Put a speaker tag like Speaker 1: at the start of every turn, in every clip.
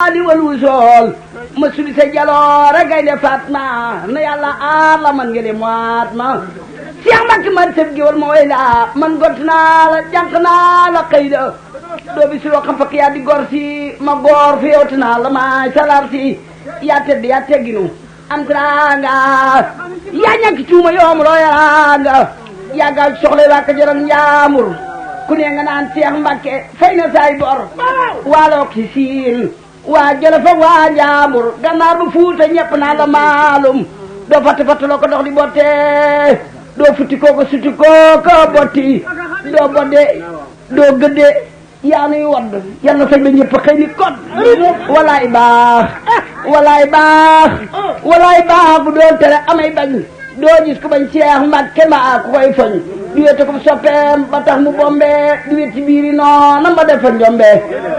Speaker 1: ali wal wusool mësul sa jaloore gaynde Fatma na yàlla aar la man ngeen maat ma Cheikh Mbacke man sëb gi wal ma way la man gont naa la jànq naa la xëy da doo bi si loo xam fakk yaa di gor si ma goor fi yowti naa la maay salar si yaa tedd yaa tegginu am teraanga yaa ñàkk cuuma yoom loo yaraanga yaa gaaw ci soxla waa ka jaran njaamur ku ne nga naan Cheikh Mbacke fay na saay bor waaloo ki siin waa jële fa waa njaambur gannaar bu fuuta ñepp naa la maalum doo fatt loo ko dox di botte doo futti kooko sutti kooko botti doo bodde doo gëdde yaa nuy wadd yal na sëñ la ñëpp xëy ni kon walaay baax bu doon tere amay bañ doo gis ku bañ Cheikh Mbacke mbaa ku koy foñ di wete ko soppeem ba tax mu bombe di wet ci biiri noona ma defa njombe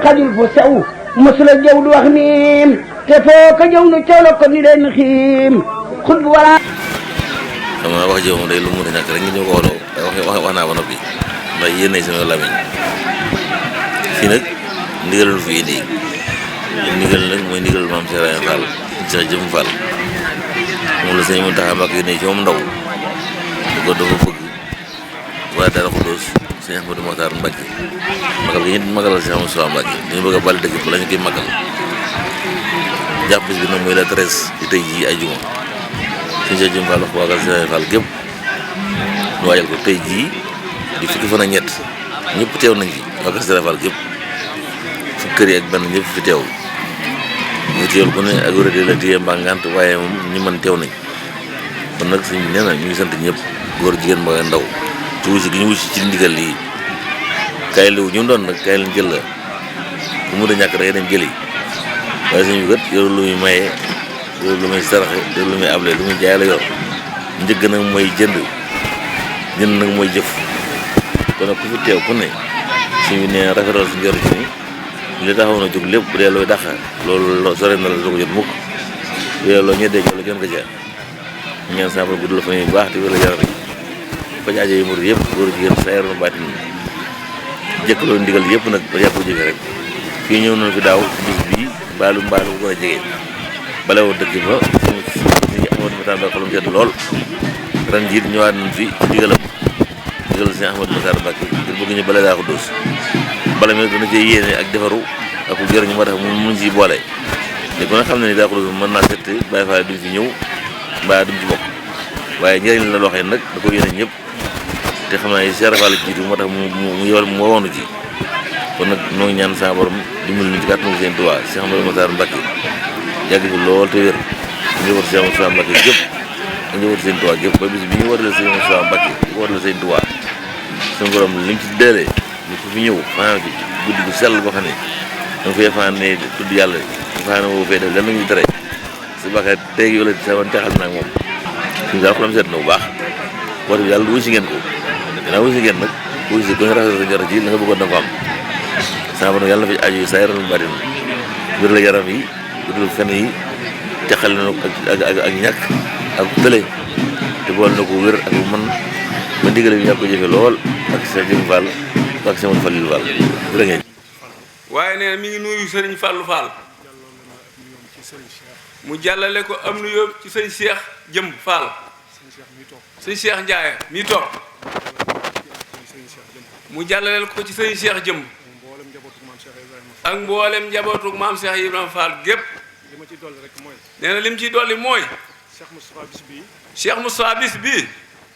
Speaker 1: xajul fu sew mësula jëw du wax niim te foo ko jëw nu caw la ko ni leen xiim xut bu wala
Speaker 2: xam naa wax jëw moom day lu mu ñàkk rek ngi ñëw ko wax naa ba noppi ndax yéen ay sama lamiñ fii nag ndigal lu fi indi ndigal nag mooy ndigal maam Cheikh Ibrahima Fall Cheikh Jëm Fall moom la sëñ Mountakha Mbacké yónnee ci moom ndaw di ko dafa bëgg waa Darou Khoudoss sëñ Ahmadou Mokhtar Mbacké magal gi ñu magalal Cheikh Moussa Mbacké dañu bëgg a bale dëkk ba la ñu koy magal jàpp bis bi nag mooy la 13 di tey jii ay juma sëñ Cheikh Jëm Fall wax waagal Cheikh Fall gépp ñu waajal ko tey jii di fukki fan ak ñett ñëpp teew nañ fi waagal Cheikh Fall gépp fukki kër yi ak benn ñëpp fi teew ñu teewul ku ne ak wér la téye mbaa ngant waaye moom ñu mën teew nañ kon nag sëñ bi nee na ñu ngi sant ñëpp góor jigéen mag ndaw ci wusi gi ñu wusi ci ndigal lii kaay liwu ñu doon nag kaay leen jël la bu mu da ñàkk da ngay dem jëli waaye sëñ bi kat yow lu muy maye yow lu muy saraxe yow lu muy able lu muy jaay la yor njëgg nag mooy jënd nag mooy jëf kon nag ku fi teew ku ne sëñ bi nee rafetal su njëriñ ci ni li taxawoon a jóg lépp bu dee looy daxa loolu sore na la doo ko jot mukk bu dee loo ñeddee jox la gën ko jaar ñaan sàmm gudd la fa ñuy baax te wala yaram yi faj aajo yi murid yëpp góor jigéen sa yaram baatin jëkkaloo ndigal yëpp nag ba yàpp jëfe rek fii ñëw nañu fi daaw bis bii mbaalu bu gën a jege bale woon dëkk ba suñu amoon ma tàmbali xolum sedd lool ren jiit ñëwaat nañ fi ci ndigal sëñ Ahmadou Mokhtar Mbacké ngir bëgg ñu bale Darou Khoudoss bala mi dana cee yéene ak defaru ak jëriñu moo tax mu ci boole te ku ne xam ne ni Darou Khoudoss mën naa seet Baye Fall duñ fi ñëw mbaa duñ ci bokk waaye njëriñ la loo xam ne nag da ko yéene ñëpp te xam naa Cheikh Fall jiitu moo tax mu woonu ci kon nag noo ngi ñaan sa borom dimbali ñu ci kàttanu seen Tuubaa Cheikh Ahmadou Mokhtar Mbacké yàgg fi lool te wér njëwat Cheikh Moussa Mbacké gépp ak njëwat seen Tuubaa gépp ba bis bi ñu warale Cheikh Moussa Mbacké ko warale seen Tuubaa suñu borom li ñu ci dëlee ñu ko fi ñëw fanaan fi guddi gu sell boo xam ne danga fay fanaan ne tudd yàlla fanaan woo fay def lenn ñu tere su baaxee tey wala sa wan texal naag moom suñu daal xolam seet na bu baax woote bi yàlla wuy si ngeen ko dinaa wuy si ngeen nag wuy si ko nga rafet sa njort ci la nga bëggoon da ko am sama borom yàlla na fi aju yi saa yaram bari na wér la yaram yi guddul fen yi texal na ak ñàkk ak tële te bool na ko wér ak mën ba ndigale bi ñàkk ko jëfe lool ak sa Jëm Fall ak sa Modou Falilou Fall dëgg ngeen.
Speaker 3: waaye nee na mi ngi nuyu Serigne Fallou Fall mu jàllale ko am nuyoo ci sëñ Cheikh Jëm Fall sëñ Cheikh Ndiaye mi toog mu jàllaleel ko ci sëñ Cheikh Jëm ak mboolem njabootu maam Cheikh Ibrahima Fall gépp nee na lim ciy dolli mooy Cheikh Moustapha bis bii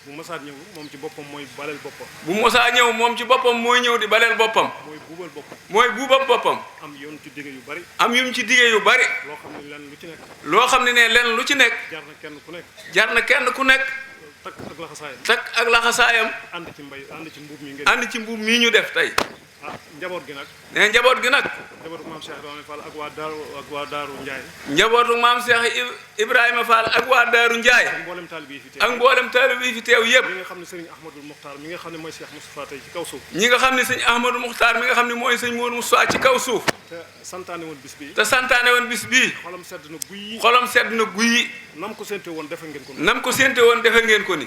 Speaker 4: bu mosaa ñëw moom ci boppam mooy baleel boppam.
Speaker 3: bu mosaa ñëw moom ci boppam mooy ñëw di baleel boppam.
Speaker 4: mooy buubal boppam.
Speaker 3: mooy buubal boppam.
Speaker 4: am yoon ci dige yu bari.
Speaker 3: am yum ci dige yu bari.
Speaker 4: loo xam ne lenn lu ci nekk.
Speaker 3: loo xam ne lenn lu ci nekk.
Speaker 4: jar na kenn ku nekk.
Speaker 3: jar na kenn ku nekk.
Speaker 4: takk ak laxasaayam.
Speaker 3: takk ak laxasaayam.
Speaker 4: ànd ci mbay ànd ci mbuub mi ngeen.
Speaker 3: ànd ci mbuub mii ñu def tey.
Speaker 4: njaboot gi nag.
Speaker 3: nee njaboot gi nag.
Speaker 4: njabootu maam Cheikh Ibrahima Fall ak waa Daaru Ndiaye.
Speaker 3: njabootu maam Cheikh Ibrahima Fall ak waa Daaru Ndiaye.
Speaker 4: ak mboolem taalib yi fi teew.
Speaker 3: ak mboolem taalib yi fi teew yëpp.
Speaker 4: ñi nga xam ne sëriñ Ahmadou Mokhtar mi nga xam ne mooy Cheikh Moustapha tey ci kaw suuf.
Speaker 3: ñi nga xam ne sëñ Ahmadou Mokhtar mi nga xam ne mooy sëñ Modou Moustapha ci kaw suuf.
Speaker 4: te santaane woon bis bii.
Speaker 3: te santaane woon bis bii.
Speaker 4: xolam sedd na guy.
Speaker 3: xolam sedd na guy.
Speaker 4: nam ko sénte woon defe ngeen ko.
Speaker 3: nam ko sénte woon defe ngeen ko ni.